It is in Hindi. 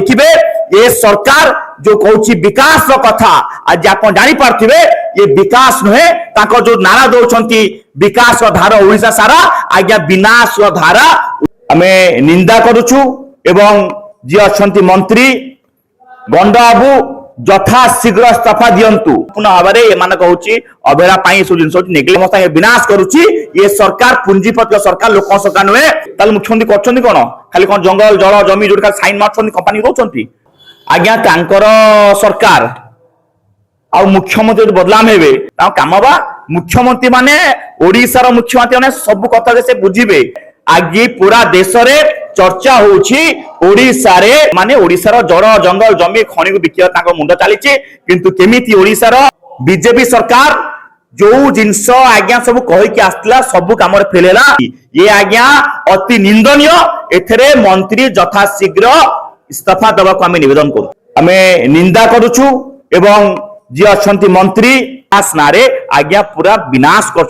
देखिए ये सरकार जो कहूँ विकास कथा आज आप जानी पार्थिवे ये विकास नुहे जो नारा दौरान विकास धारा ओडिशा सारा आज्ञा विनाश धारा आमे निंदा करुचु एवं जी अच्छा मंत्री गंडा बाबू यथा शीघ्र इस्तीफा दिंतु पुनः भाव में कहूँ अवहेला सब जिन विनाश करुच्ची ये सरकार पुंजीपति सरकार लोक सरकार नुहे मुख्यमंत्री कर कौन खाली कौन जंगल जल जमी जो साइन मार्च कंपानी दौरान आज्ञा सरकार आ मुख्यमंत्री जो बदलाम हे कम बा मुख्यमंत्री माने ओडिशार मुख्यमंत्री माने सब कथा से बुझे आज पूरा देश रे चर्चा होउछि ओडिशा रे माने ओडिशार जड़ जंगल जमी खनि को बिकिया मुंड चली किंतु केमिति ओडिशार बीजेपी सरकार जो जिनस आज्ञा सब कहीकि आसला सब काम फेलेला ये आज्ञा अति निंदनीय एथरे मंत्री यथा शीघ्र इस्तीफा देवा को आम निवेदन करू आम निंदा करुचु एवं जी अच्छा मंत्री आज्ञा पूरा विनाश कर